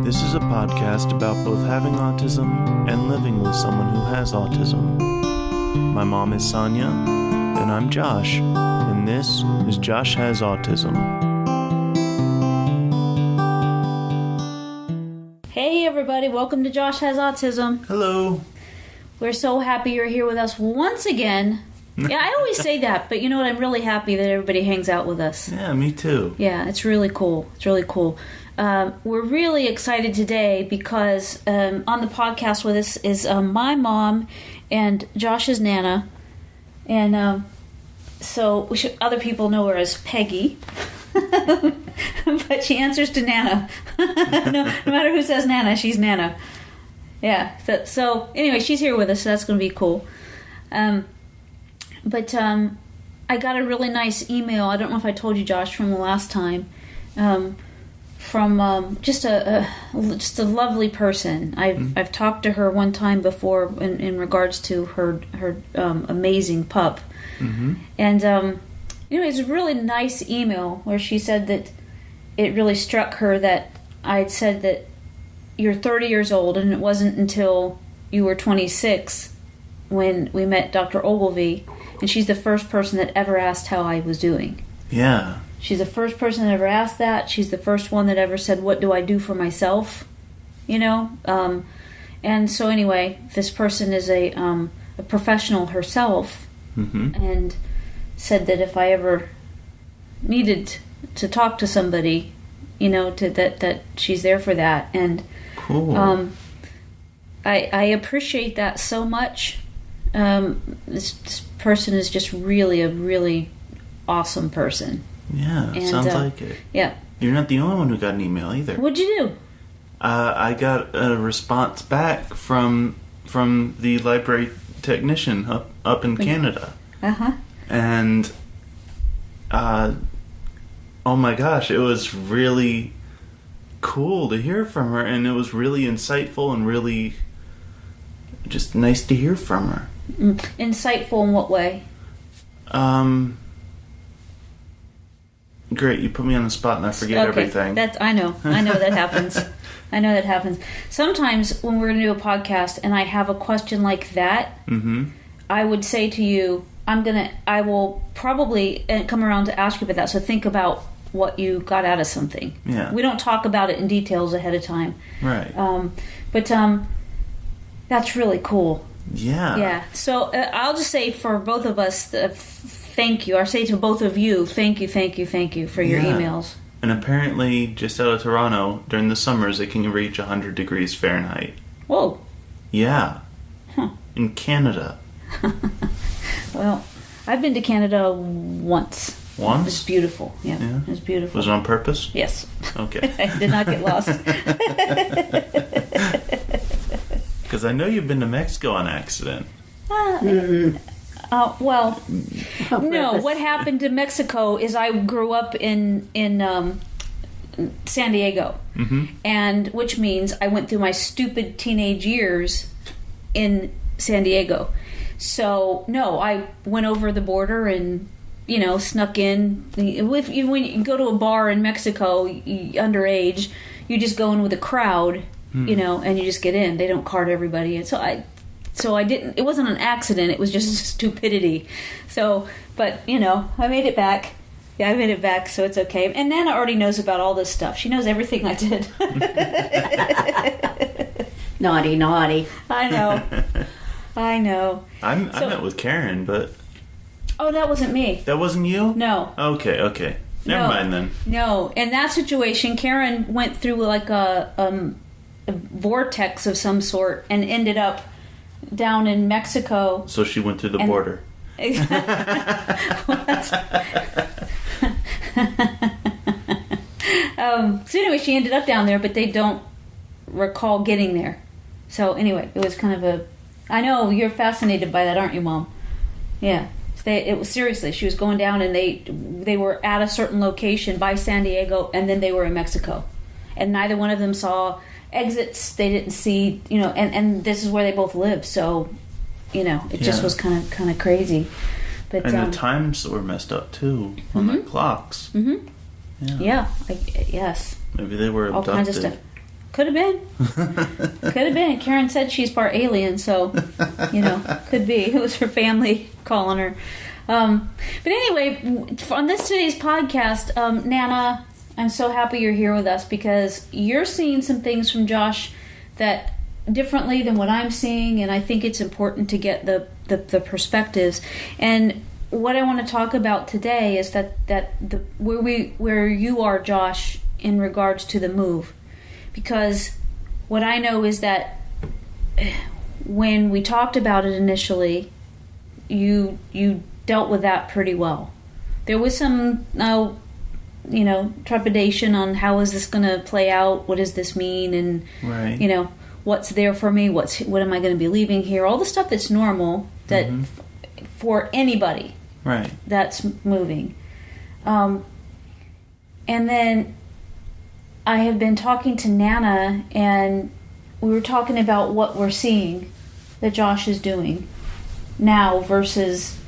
This is a podcast about both having autism and living with someone who has autism. My mom is Sonya, and I'm Josh, and this is Josh Has Autism. Hey everybody, welcome to Josh Has Autism. Hello. We're so happy you're here with us once again. Yeah, I always say that, but you know what? I'm really happy that everybody hangs out with us. Yeah, me too. Yeah, it's really cool. It's really cool. We're really excited today because on the podcast with us is my mom and Josh's Nana. And so other people know her as Peggy. But she answers to Nana. No matter who says Nana, she's Nana. Yeah. So anyway, she's here with us, so that's going to be cool. But I got a really nice email. I don't know if I told you, Josh, from the last time. From just a lovely person. I've talked to her one time before in regards to her amazing pup. Mm-hmm. And it's a really nice email where she said that it really struck her that I'd said that you're 30 years old, and it wasn't until you were 26 when we met Dr. Ogilvy, and she's the first person that ever asked how I was doing. Yeah. She's the first person that ever asked that. She's the first one that ever said, what do I do for myself? And so anyway, this person is a professional herself, mm-hmm. and said that if I ever needed to talk to somebody, that she's there for that. And cool. I appreciate that so much. This person is just really a really awesome person. Yeah, and, sounds like it. Yeah. You're not the only one who got an email either. What'd you do? I got a response back from the library technician up in Canada. Uh-huh. And, oh my gosh, it was really cool to hear from her, and it was really insightful and really just nice to hear from her. Insightful in what way? Great, you put me on the spot and I forget everything. I know that happens. I know that happens. Sometimes when we're going to do a podcast and I have a question like that, mm-hmm. I would say to you, I will probably come around to ask you about that. So think about what you got out of something. Yeah. We don't talk about it in details ahead of time. Right. But that's really cool. Yeah. Yeah. So I'll just say for both of us, thank you. Or say to both of you, thank you for your emails. And apparently, just out of Toronto, during the summers, it can reach 100 degrees Fahrenheit. Whoa. Yeah. Huh. In Canada. Well, I've been to Canada once. Once? It was beautiful. Yeah. It was beautiful. Was it on purpose? Yes. Okay. I did not get lost. Because I know you've been to Mexico on accident. Well, no. What happened to Mexico is I grew up in San Diego, mm-hmm. and which means I went through my stupid teenage years in San Diego. So no, I went over the border and snuck in. When you go to a bar in Mexico, underage, you just go in with a crowd, and you just get in. They don't card everybody, and so I didn't. It wasn't an accident. It was just stupidity. So, but I made it back. Yeah, I made it back, so it's okay. And Nana already knows about all this stuff. She knows everything I did. Naughty. I know. I met with Karen, but oh, that wasn't me. That wasn't you? No. Okay. Never mind then. No, in that situation, Karen went through like a vortex of some sort and ended up down in Mexico. So she went through the border. So anyway, she ended up down there, but they don't recall getting there. So anyway, it was kind of I know you're fascinated by that, aren't you, Mom? Yeah. It was seriously. She was going down, and they were at a certain location by San Diego, and then they were in Mexico, and neither one of them saw exits. They didn't see, and this is where they both live. So, it just was kind of crazy. But and the times were messed up too on the clocks. Mm-hmm. Yeah. Yes. Maybe they were abducted. All kinds of stuff. Could have been. Could have been. Karen said she's part alien, so, could be. It was her family calling her. But anyway, on today's podcast, Nana, I'm so happy you're here with us because you're seeing some things from Josh that differently than what I'm seeing, and I think it's important to get the perspectives. And what I want to talk about today is where you are, Josh, in regards to the move. Because what I know is that when we talked about it initially, you dealt with that pretty well. There was some, trepidation on how is this going to play out? What does this mean? And, right. What's there for me? What am I going to be leaving here? All the stuff that's normal that for anybody right. that's moving. And then I have been talking to Nana, and we were talking about what we're seeing that Josh is doing now versus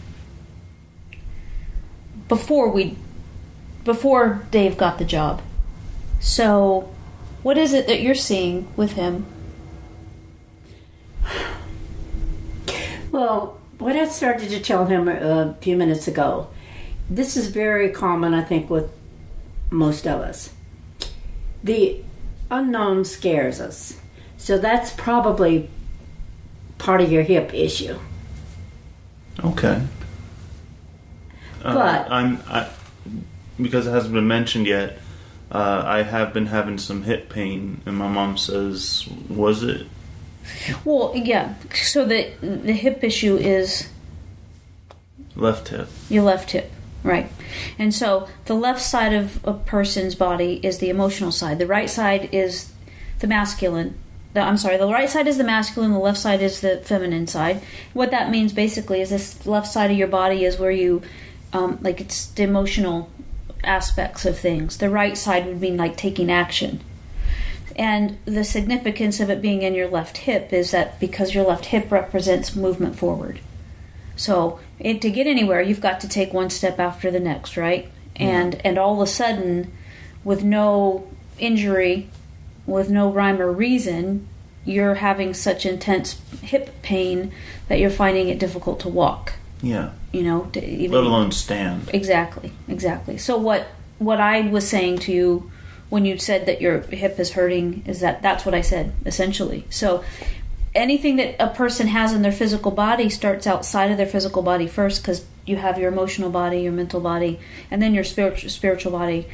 before Dave got the job. So, what is it that you're seeing with him? Well, what I started to tell him a few minutes ago, this is very common, I think, with most of us. The unknown scares us. So that's probably part of your hip issue. Okay. But because it hasn't been mentioned yet, I have been having some hip pain, and my mom says, was it? Well, yeah. So the hip issue is Left hip. your left hip. Right. And so the left side of a person's body is the emotional side. The right side is the masculine. The right side is the masculine, the left side is the feminine side. What that means basically is this left side of your body is where you, it's the emotional aspects of things. The right side would mean like taking action. And the significance of it being in your left hip is that because your left hip represents movement forward. So to get anywhere, you've got to take one step after the next, right? And all of a sudden, with no injury, with no rhyme or reason, you're having such intense hip pain that you're finding it difficult to walk. Yeah. To even, let alone stand. Exactly. So what I was saying to you when you said that your hip is hurting is that's what I said, essentially. So anything that a person has in their physical body starts outside of their physical body first, because you have your emotional body, your mental body, and then your spiritual body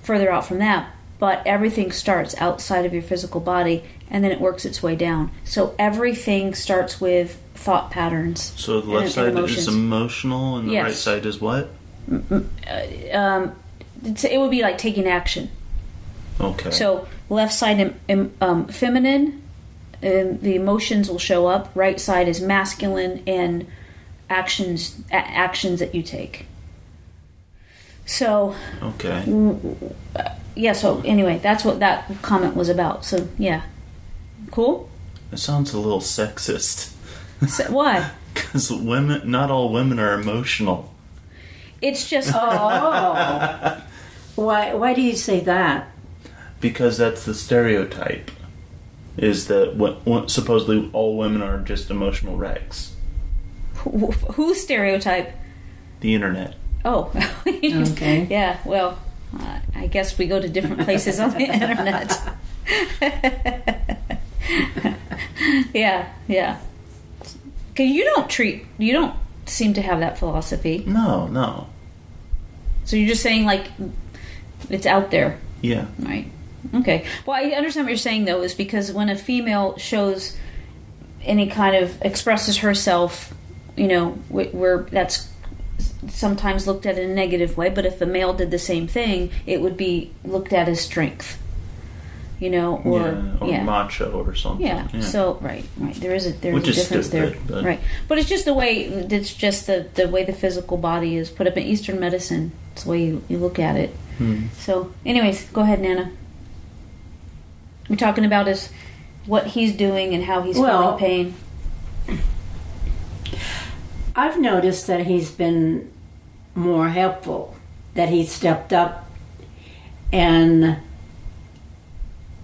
further out from that. But everything starts outside of your physical body, and then it works its way down. So everything starts with thought patterns. So the left side is emotional, and the right side is what? It would be like taking action. Okay. So left side feminine, the emotions will show up. Right side is masculine and actions that you take. So okay. So anyway, that's what that comment was about. So yeah, cool. It sounds a little sexist. So, why? Because not all women are emotional. It's just Why do you say that? Because that's the stereotype. Is that supposedly all women are just emotional wrecks. Whose stereotype? The internet. Oh. Okay. Yeah, well, I guess we go to different places on the internet. Yeah. Because you don't seem to have that philosophy. No. So you're just saying, like, it's out there. Yeah. Right. Okay. Well, I understand what you're saying, though, is because when a female shows any kind of expresses herself, where that's sometimes looked at in a negative way, but if a male did the same thing, it would be looked at as strength. Or macho or something. Yeah. So right. There's a difference stupid, there. but... Right. But it's just the way the way the physical body is put up in Eastern medicine. It's the way you look at it. So, anyways, go ahead, Nana. We're talking about what he's doing and how he's feeling pain. I've noticed that he's been more helpful, that he stepped up, and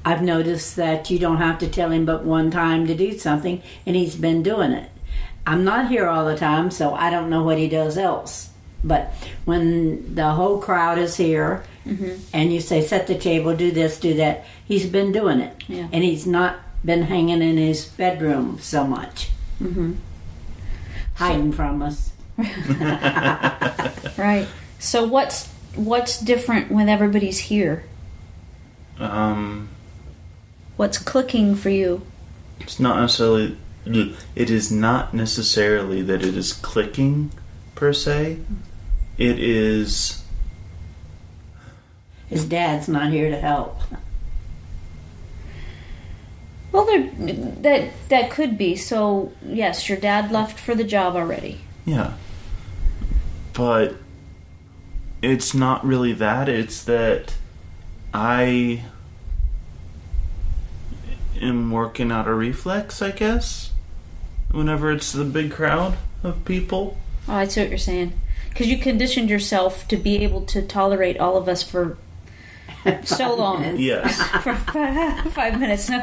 I've noticed that you don't have to tell him but one time to do something, and he's been doing it. I'm not here all the time, so I don't know what he does else. But when the whole crowd is here, and you say, set the table, do this, do that, he's been doing it. Yeah. And he's not been hanging in his bedroom so much. Hiding from us. Right. So what's different when everybody's here? What's clicking for you? It's not necessarily. It is not necessarily that it is clicking per se. It is. His dad's not here to help. Well, that could be. So yes, your dad left for the job already. Yeah. But it's not really that. It's that I am working out a reflex, I guess, whenever it's the big crowd of people. Oh, I see what you're saying. Because you conditioned yourself to be able to tolerate all of us for so long. Yes. For 5 minutes. No.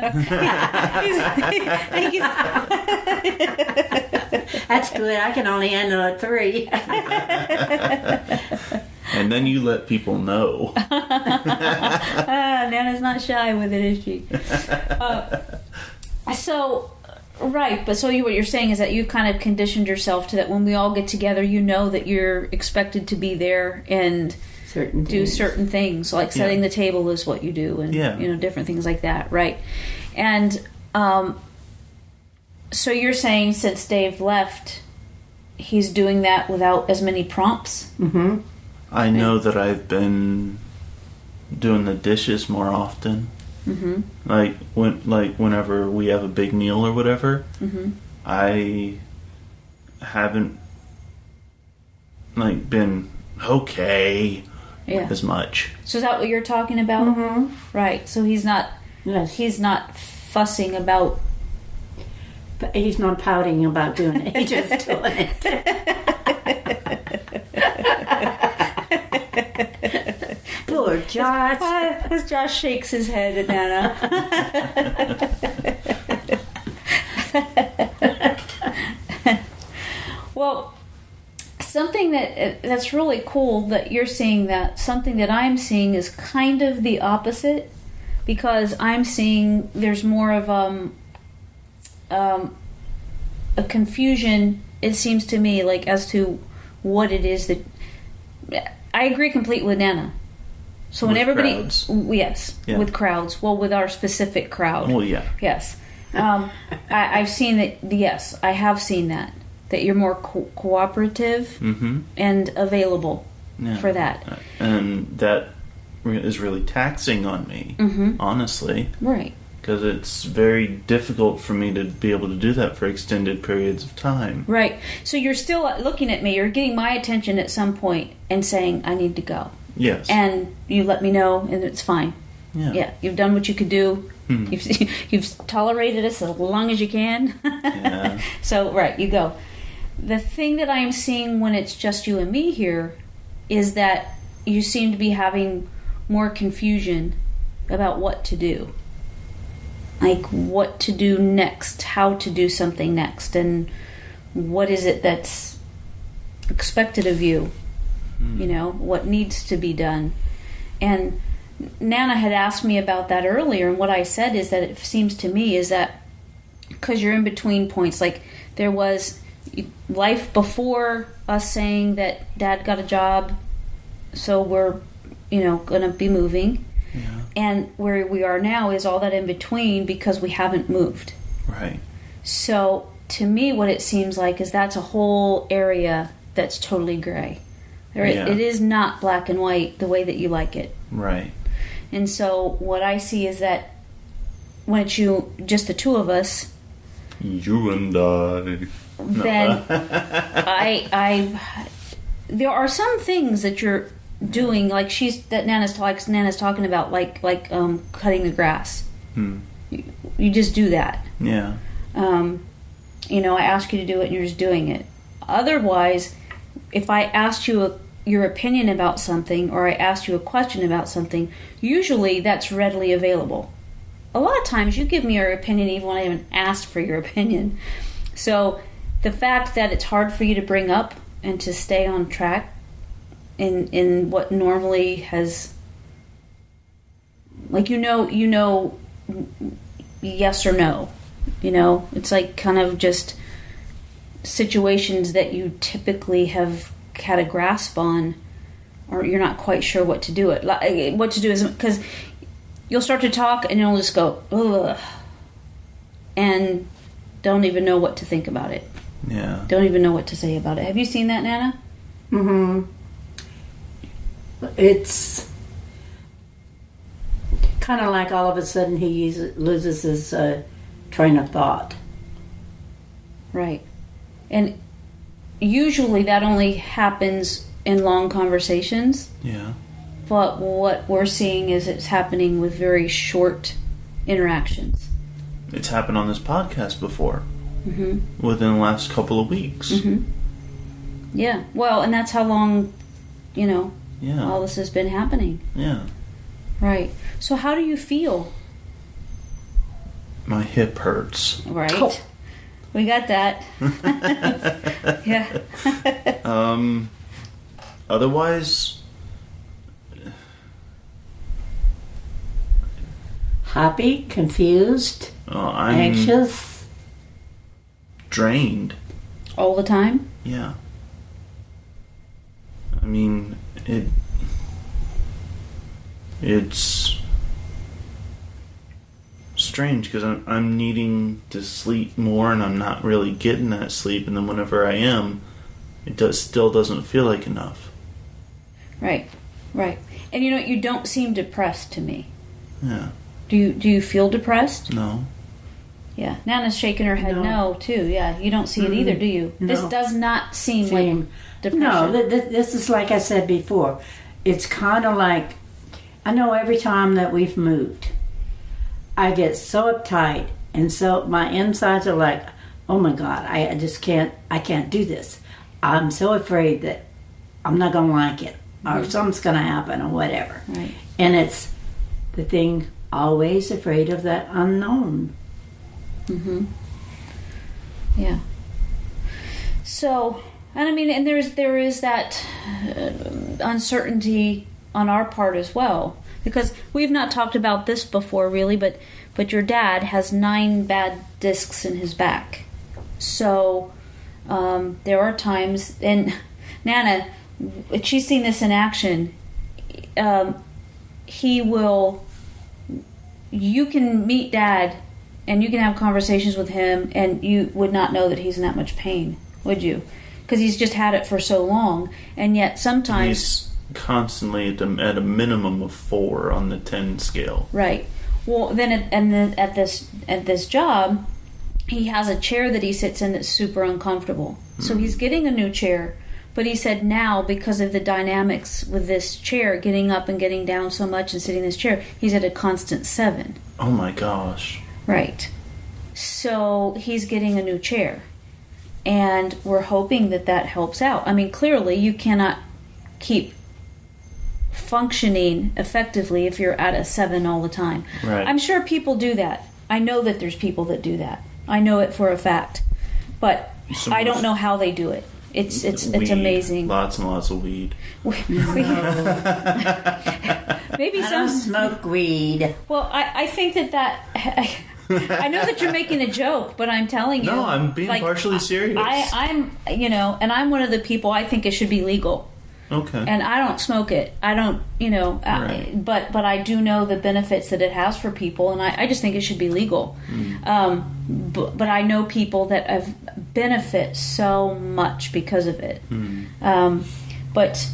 That's good. I can only handle it 3. And then you let people know. Nana's not shy with it, is she? Right, but so what you're saying is that you've kind of conditioned yourself to that when we all get together, you know that you're expected to be there and do certain things, like setting the table is what you do, and different things like that, right? And so you're saying since Dave left, he's doing that without as many prompts? Mm-hmm. I know that I've been doing the dishes more often. Mm-hmm. Whenever we have a big meal or whatever, I haven't been okay as much. So is that what you're talking about? Mm-hmm. Right. So he's not. Yes. He's not fussing about. But he's not pouting about doing it. He's just doing it. Poor Josh. As Josh shakes his head at Nana. Well, something that's really cool that you're seeing that. Something that I'm seeing is kind of the opposite, because I'm seeing there's more of a confusion, it seems to me, like as to what it is that. I agree completely with Nana. So when everybody, crowds. Yes, with crowds. Well, with our specific crowd. Well, yeah. Yes, I've seen that. Yes, I have seen that you're more cooperative and available for that. And that is really taxing on me, honestly. Right. Because it's very difficult for me to be able to do that for extended periods of time. Right. So you're still looking at me. You're getting my attention at some point and saying, I need to go. Yes. And you let me know, and it's fine. Yeah. You've done what you could do. You've tolerated us as long as you can. Yeah. So, right, you go. The thing that I'm seeing when it's just you and me here is that you seem to be having more confusion about what to do. Like what to do next, how to do something next, and what is it that's expected of you, what needs to be done. And Nana had asked me about that earlier, and what I said is that it seems to me is that because you're in between points, like there was life before us saying that Dad got a job, so we're, going to be moving. Yeah. And where we are now is all that in between because we haven't moved. Right. So to me, what it seems like is that's a whole area that's totally gray. It is not black and white the way that you like it. Right. And so what I see is that when it's just the two of us, you and I. Then there are some things that you're doing, like Nana's talking about, like cutting the grass. You just do that. Yeah. I ask you to do it, and you're just doing it. Otherwise, if I asked you your opinion about something, or I asked you a question about something, usually that's readily available. a lot of times you give me your opinion even when I haven't asked for your opinion. So the fact that it's hard for you to bring up and to stay on track in what normally has, like, yes or no. It's like kind of just situations that you typically have had a grasp on, or you're not quite sure what to do. What to do is because you'll start to talk and you'll just go, ugh, and don't even know what to think about it. Yeah. Don't even know what to say about it. Have you seen that, Nana? Mm-hmm. It's kind of like all of a sudden he loses his train of thought. Right. And usually that only happens in long conversations. Yeah. But what we're seeing is it's happening with very short interactions. It's happened on this podcast before. Mm-hmm. Within the last couple of weeks. Mm-hmm. Yeah. Well, and that's how long, all this has been happening. Yeah. Right. So how do you feel? My hip hurts. Right. Oh. We got that. Yeah. Otherwise... Happy, confused, I'm anxious, drained. All the time? Yeah. I mean, it's strange because I'm needing to sleep more and I'm not really getting that sleep, and then whenever I am, still doesn't feel like enough. Right. And you don't seem depressed to me. Yeah. Do you feel depressed? No. Yeah. Nana's shaking her head no too. Yeah. You don't see it either, do you? No. This does not seem like depression. No, this is like I said before. It's kind of like, I know every time that we've moved, I get so uptight, and so my insides are like, oh my God, I just can't do this. I'm so afraid that I'm not going to like it, or something's going to happen, or whatever. Right. And it's the thing, always afraid of that unknown. Mm-hmm. Yeah. So, and I mean, and there is that uncertainty on our part as well, because we've not talked about this before really, but your dad has 9 bad discs in his back. So there are times, and Nana, she's seen this in action. You can meet Dad and you can have conversations with him and you would not know that he's in that much pain, would you? Because he's just had it for so long, and yet sometimes... He's constantly at a minimum of 4 on the 10 scale. Right. Well, then at this job, he has a chair that he sits in that's super uncomfortable. So he's getting a new chair. But he said now, because of the dynamics with this chair, getting up and getting down so much and sitting in this chair, he's at a constant 7. Oh my gosh. Right. So he's getting a new chair. And we're hoping that helps out. I mean, clearly you cannot keep functioning effectively if you're at a 7 all the time. Right. I'm sure people do that. I know that there's people that do that. I know it for a fact. But I don't know how they do it. It's weed. Amazing. Lots and lots of weed. Maybe I don't smoke weed. Well, I think that I know that you're making a joke, but I'm telling you. No, I'm being partially serious. I'm and I'm one of the people, I think it should be legal. Okay. And I don't smoke it. I don't, Right. but I do know the benefits that it has for people, and I just think it should be legal. But I know people that have benefit so much because of it. But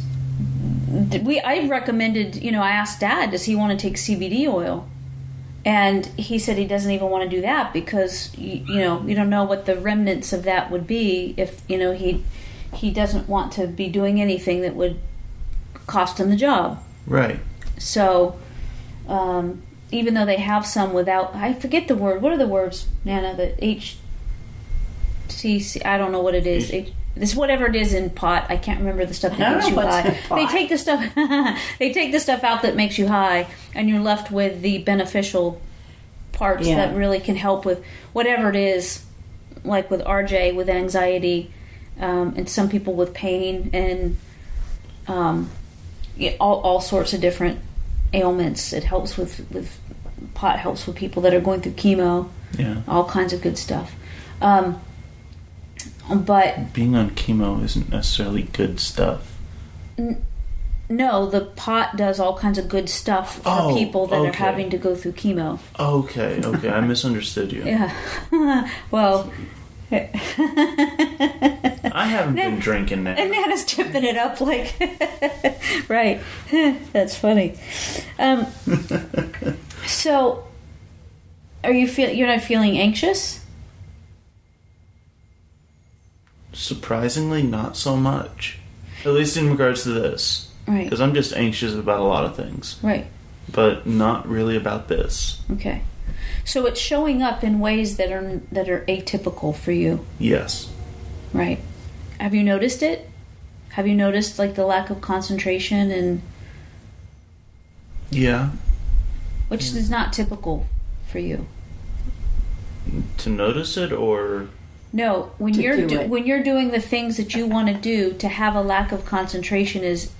I recommended, I asked Dad, does he want to take CBD oil? And he said he doesn't even want to do that because, you don't know what the remnants of that would be if, he doesn't want to be doing anything that would cost him the job. Right. So, even though they have some without, I forget the word. What are the words, Nana? The HTC, I don't know what it is. This whatever it is in pot. I can't remember the stuff that makes you high. They take the stuff. They take the stuff out that makes you high, and you're left with the beneficial parts that really can help with whatever it is, like with RJ, with anxiety, and some people with pain, and all sorts of different ailments. It helps with pot helps with people that are going through chemo. Yeah. All kinds of good stuff. But being on chemo isn't necessarily good stuff. No, the pot does all kinds of good stuff for people that are having to go through chemo. Okay, I misunderstood you. Yeah. Well, I haven't been drinking now. And Nana's tipping it up like, right. That's funny. So, you're not feeling anxious? Surprisingly, not so much. At least in regards to this. Right. Because I'm just anxious about a lot of things. Right. But not really about this. Okay. So it's showing up in ways that are atypical for you. Yes. Right. Have you noticed it? Have you noticed like the lack of concentration and Yeah. Which is not typical for you. To notice it or No, when you're doing the things that you want to do, to have a lack of concentration is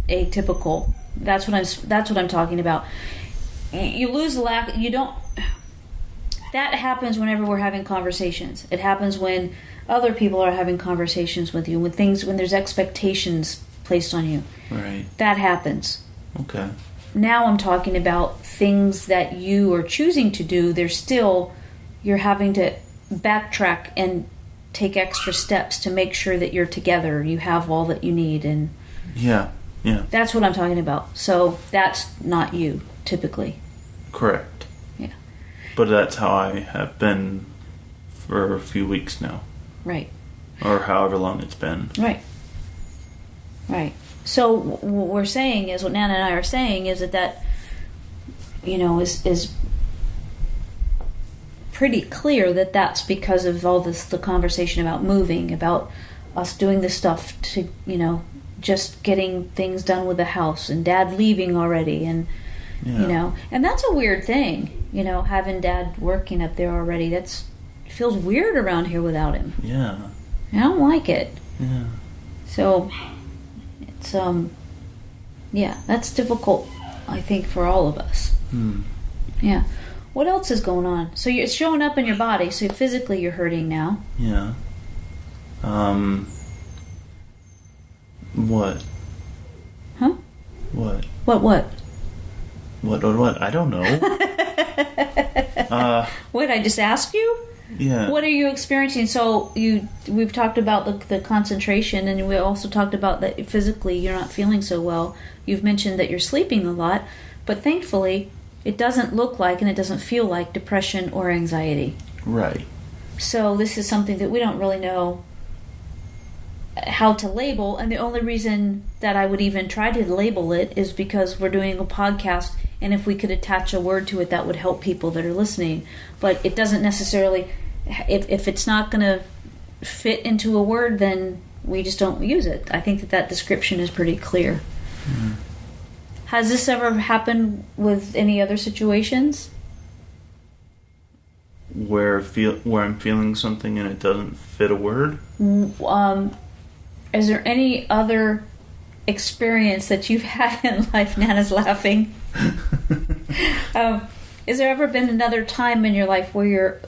atypical. That's what I'm talking about. You lose lack. You don't. That happens whenever we're having conversations. It happens when other people are having conversations with you. When there's expectations placed on you. Right. That happens. Okay. Now I'm talking about things that you are choosing to do. You're having to backtrack and take extra steps to make sure that you're together, you have all that you need, and yeah that's what I'm talking about. So that's not you typically. Correct. Yeah, but that's how I have been for a few weeks now. Right. Or however long it's been. Right. So what we're saying is, what Nana and I are saying is that is pretty clear that that's because of all the conversation about moving, about us doing this stuff to, just getting things done with the house, and Dad leaving already, and and that's a weird thing, having Dad working up there already. It feels weird around here without him. Yeah. I don't like it. Yeah. So it's that's difficult, I think, for all of us. Yeah. What else is going on? So it's showing up in your body. So physically, you're hurting now. Yeah. What? Huh? What? What? What? I don't know. Wait, I just asked you? Yeah. What are you experiencing? So we've talked about the concentration, and we also talked about that physically you're not feeling so well. You've mentioned that you're sleeping a lot, but thankfully it doesn't look like and it doesn't feel like depression or anxiety. Right. So this is something that we don't really know how to label, and the only reason that I would even try to label it is because we're doing a podcast, and if we could attach a word to it, that would help people that are listening. But it doesn't necessarily, if it's not going to fit into a word, then we just don't use it. I think that description is pretty clear. Mm-hmm. Has this ever happened with any other situations? Where I'm feeling something and it doesn't fit a word? Is there any other experience that you've had in life? Nana's laughing. Has there ever been another time in your life where you're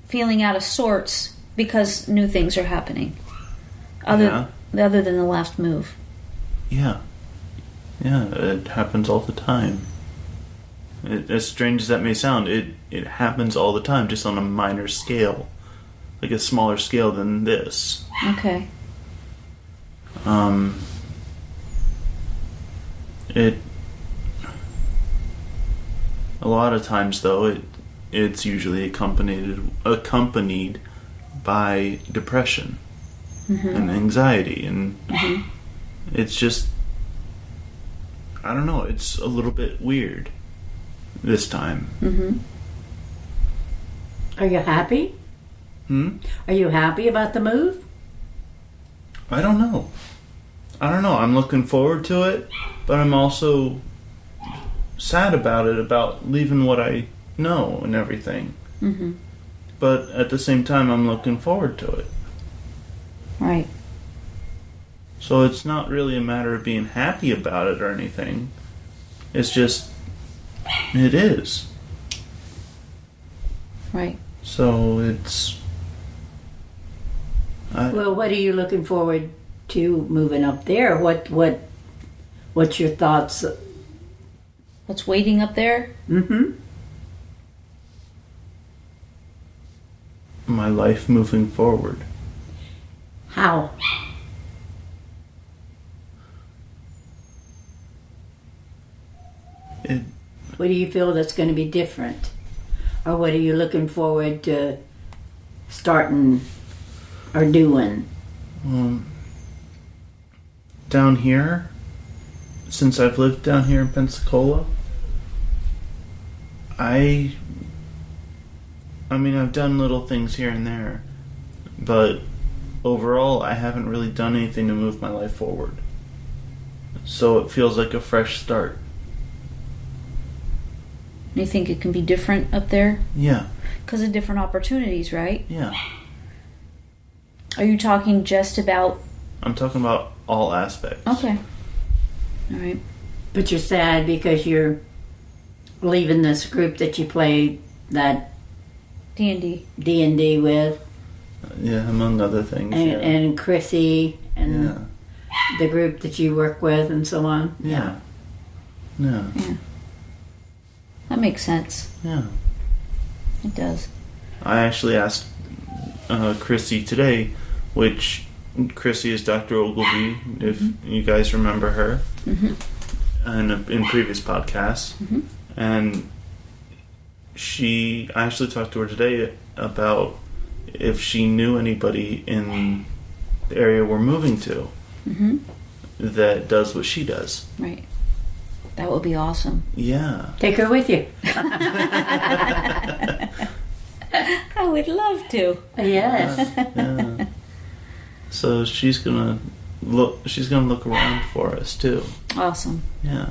feeling out of sorts because new things are happening? Other than the last move? Yeah. Yeah, it happens all the time. As strange as that may sound, it happens all the time, just on a minor scale. Like a smaller scale than this. Okay. A lot of times, though, it's usually accompanied by depression and anxiety, and it's just, I don't know, it's a little bit weird this time. Are you happy? Are you happy about the move? I don't know. I'm looking forward to it, but I'm also sad about it, about leaving what I know and everything. Mm-hmm. But at the same time, I'm looking forward to it. Right. So it's not really a matter of being happy about it or anything. It's just, it is. Right. So it's... Well, what are you looking forward to moving up there? What's your thoughts? What's waiting up there? Mm-hmm. My life moving forward. How? What do you feel that's going to be different? Or what are you looking forward to starting or doing? Down here, since I've lived down here in Pensacola, I mean, I've done little things here and there, but overall, I haven't really done anything to move my life forward. So it feels like a fresh start. You think it can be different up there? Yeah. Because of different opportunities, right? Yeah. Are you talking just about... I'm talking about all aspects. Okay. All right. But you're sad because you're leaving this group that you played that D&D. D&D with. Yeah, among other things. And Chrissy and yeah. the group that you work with and so on. Yeah. Yeah. Yeah. That makes sense. Yeah. It does. I actually asked Chrissy today, which Chrissy is Dr. Ogilvy, if you guys remember her, and in previous podcasts. And I actually talked to her today about if she knew anybody in the area we're moving to that does what she does. Right. That would be awesome. Yeah. Take her with you. I would love to. Yes. Yeah. So she's gonna look around for us too. Awesome. Yeah.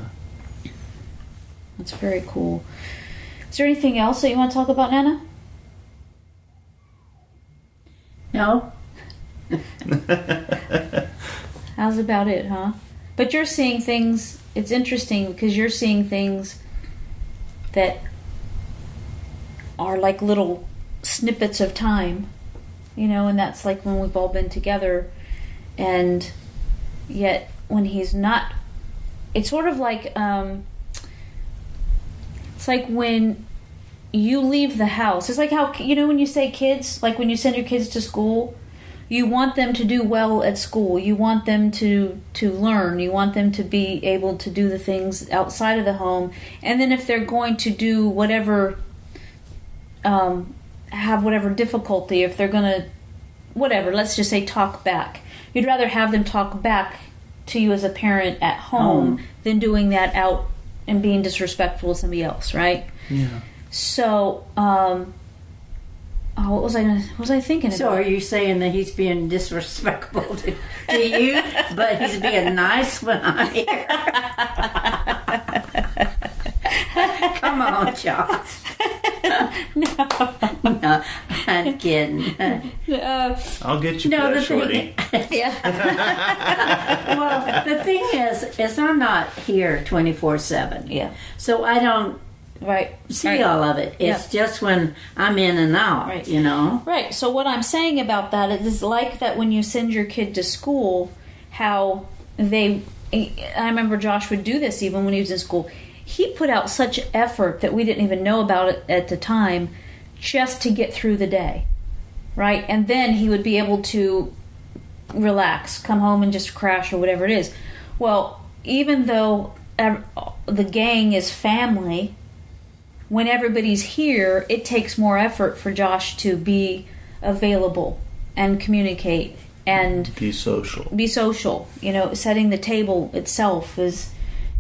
That's very cool. Is there anything else that you want to talk about, Nana? No? How's about it, huh? But you're seeing things, it's interesting because you're seeing things that are like little snippets of time, and that's like when we've all been together, and yet when he's not, it's sort of like, it's like when you leave the house, it's like how, when you say kids, like when you send your kids to school, you want them to do well at school. You want them to learn. You want them to be able to do the things outside of the home. And then if they're going to do whatever, have whatever difficulty, if they're going to, whatever, let's just say talk back. You'd rather have them talk back to you as a parent at home than doing that out and being disrespectful to somebody else, right? Yeah. So, what was I thinking about? So are you saying that he's being disrespectful to you, but he's being nice when I'm here? Come on, Josh. No, I'm kidding. I'll get you for that, shorty. Well, the thing is I'm not here 24/7. Yeah. So I don't see all of it. It's just when I'm in and out, Right. So what I'm saying about that is like that when you send your kid to school, how I remember Josh would do this even when he was in school. He put out such effort that we didn't even know about it at the time just to get through the day. Right? And then he would be able to relax, come home and just crash or whatever it is. Well, even though the gang is family, when everybody's here, it takes more effort for Josh to be available and communicate and be social. Setting the table itself is,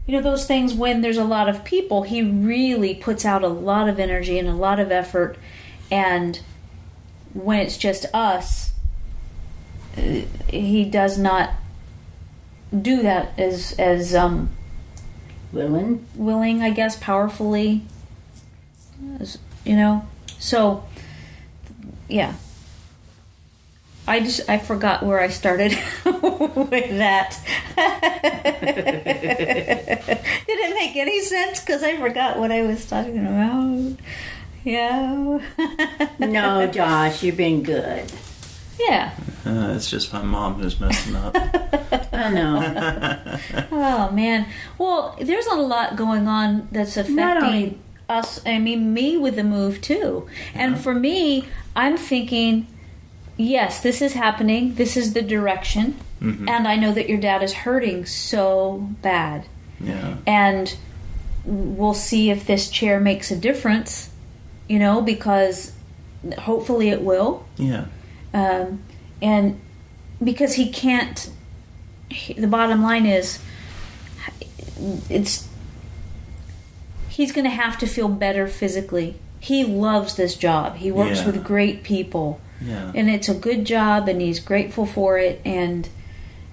those things when there's a lot of people, he really puts out a lot of energy and a lot of effort. And when it's just us, he does not do that as willing, I guess, powerfully So, yeah. I forgot where I started with that. Did it make any sense? Because I forgot what I was talking about. Yeah. No, Josh, you've been good. Yeah. It's just my mom who's messing up. I know. Oh, man. Well, there's a lot going on that's affecting us. I mean, me with the move, too. And for me, I'm thinking, yes, this is happening. This is the direction. Mm-hmm. And I know that your dad is hurting so bad. Yeah. And we'll see if this chair makes a difference, because hopefully it will. Yeah. And because he can't, the bottom line is, he's going to have to feel better physically. He loves this job. He works with great people. Yeah. And it's a good job, and he's grateful for it. And,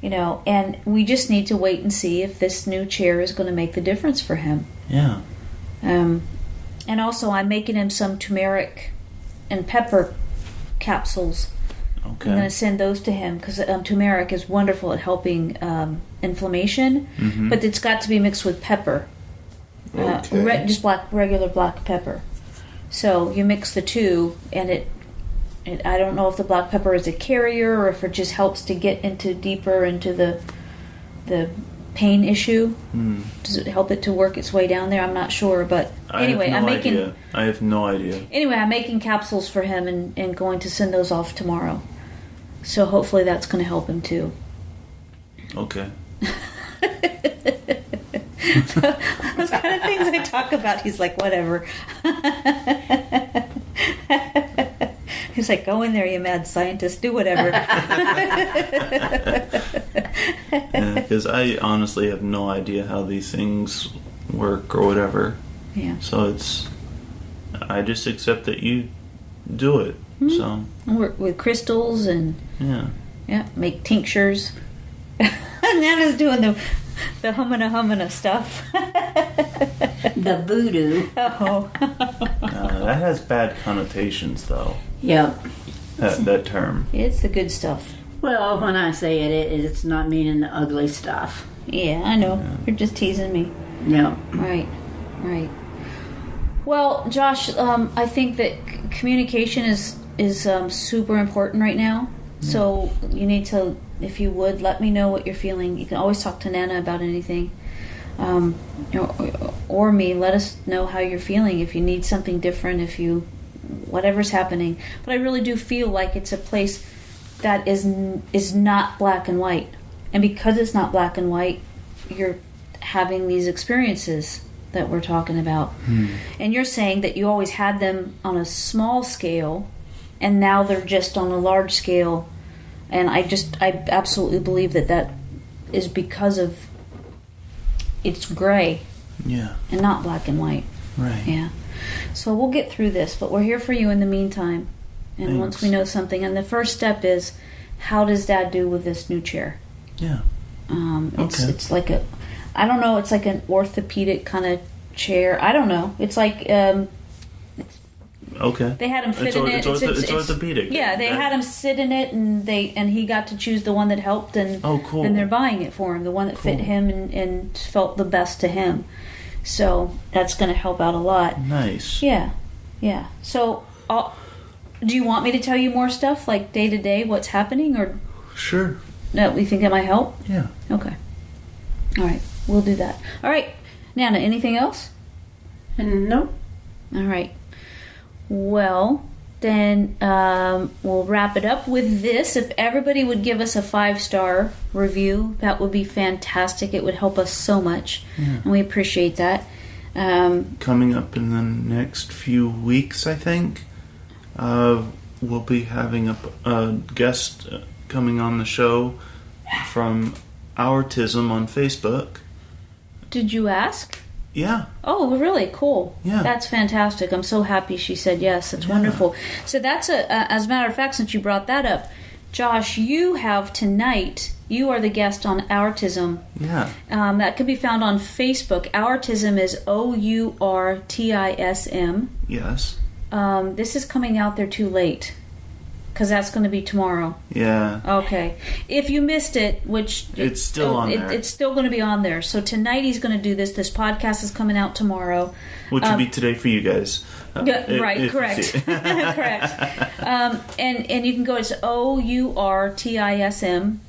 and we just need to wait and see if this new chair is going to make the difference for him. Yeah. And also, I'm making him some turmeric and pepper capsules. Okay. I'm going to send those to him because turmeric is wonderful at helping inflammation, but it's got to be mixed with pepper. Okay. Just regular black pepper. So you mix the two, and I don't know if the black pepper is a carrier or if it just helps to get deeper into the pain issue. Does it help it to work its way down there? I'm not sure, but anyway, I have no idea. Anyway, I'm making capsules for him and going to send those off tomorrow. So hopefully that's going to help him too. Okay. So, those kind of things I talk about, he's like, whatever. He's like, go in there, you mad scientist, do whatever. Because I honestly have no idea how these things work or whatever. Yeah. So I just accept that you do it. Mm-hmm. So I work with crystals and make tinctures. Nana's doing the humana stuff. The voodoo. Oh. That has bad connotations, though. Yep. That term. It's the good stuff. Well, when I say it's not meaning the ugly stuff. Yeah, I know. Yeah. You're just teasing me. Yeah. Right. Well, Josh, I think that communication is super important right now. Yeah. So you need to, if you would, let me know what you're feeling. You can always talk to Nana about anything. Or me. Let us know how you're feeling. If you need something different, whatever's happening. But I really do feel like it's a place that is not black and white. And because it's not black and white, you're having these experiences that we're talking about. And you're saying that you always had them on a small scale, and now they're just on a large scale. And I absolutely believe that is because of it's gray. Yeah. And not black and white. Right. Yeah. So we'll get through this, but we're here for you in the meantime. And Thanks. Once we know something, and the first step is, how does Dad do with this new chair? Yeah. It's like I don't know, it's like an orthopedic kind of chair. I don't know. It's like okay. They had him fit in it. It's orthopedic. Yeah, they had him sit in it, and he got to choose the one that helped. And cool. And they're buying it for him, the one that fit him and felt the best to him. So that's going to help out a lot. Nice. Yeah. So, do you want me to tell you more stuff, like day to day, what's happening, or? Sure. No, we think it might help. Yeah. Okay. All right, we'll do that. All right, Nana. Anything else? No. All right. Well, then we'll wrap it up with this. If everybody would give us a 5-star review, that would be fantastic. It would help us so much, and we appreciate that. Coming up in the next few weeks, I think, we'll be having a guest coming on the show from Autism on Facebook. Did you ask? Yeah. Oh, really? Cool. Yeah. That's fantastic. I'm so happy she said yes. That's wonderful. So that's as a matter of fact, since you brought that up, Josh, you have tonight, you are the guest on Autism. Yeah. That can be found on Facebook. Autism is OURTISM. Yes. this is coming out there too late. Because that's going to be tomorrow. Yeah. Okay. If you missed it, which... It's still on there. It's still going to be on there. So tonight he's going to do this. This podcast is coming out tomorrow. Which would be today for you guys. Yeah, right, correct. Correct. And you can go, it's OURTISM.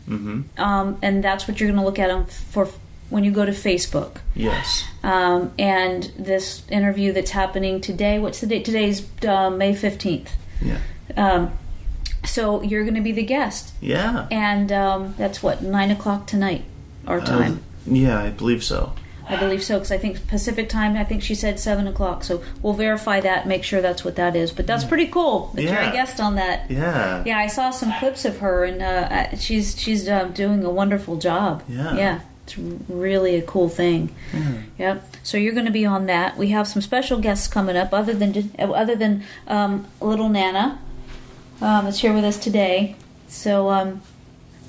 Mm-hmm. And that's what you're going to look at for when you go to Facebook. Yes. And this interview that's happening today, what's the date? Today's May 15th. Yeah. So you're going to be the guest. Yeah. And that's what, 9 o'clock tonight, our time. Yeah, I believe so. I believe so, because I think Pacific time, I think she said 7 o'clock. So we'll verify that, make sure that's what that is. But that's pretty cool that you're a guest on that. Yeah. Yeah, I saw some clips of her, and she's doing a wonderful job. Yeah. Yeah, it's really a cool thing. Yeah. Yep. So you're going to be on that. We have some special guests coming up, other than little Nana. That's here with us today. So,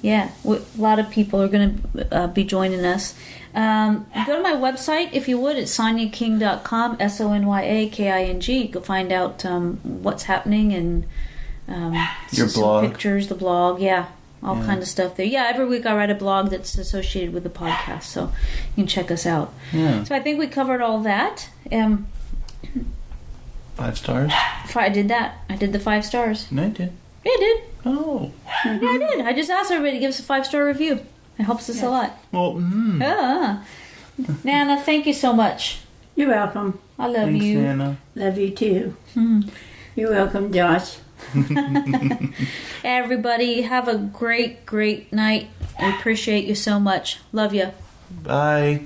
yeah, a lot of people are going to be joining us. Go to my website, if you would. It's sonyaking.com, SONYAKING. You can find out what's happening and your some blog. Pictures, the blog, all kind of stuff there. Yeah, every week I write a blog that's associated with the podcast, so you can check us out. Yeah. So I think we covered all that. 5 stars? I did that. I did the 5 stars. No, I did. Yeah, I did. Oh. Yeah, I did. I just asked everybody to give us a 5-star review. It helps us a lot. Well, Nana, thank you so much. You're welcome. I love thanks, you. Nana. Love you too. You're welcome, Josh. Everybody, have a great, great night. I appreciate you so much. Love you. Bye.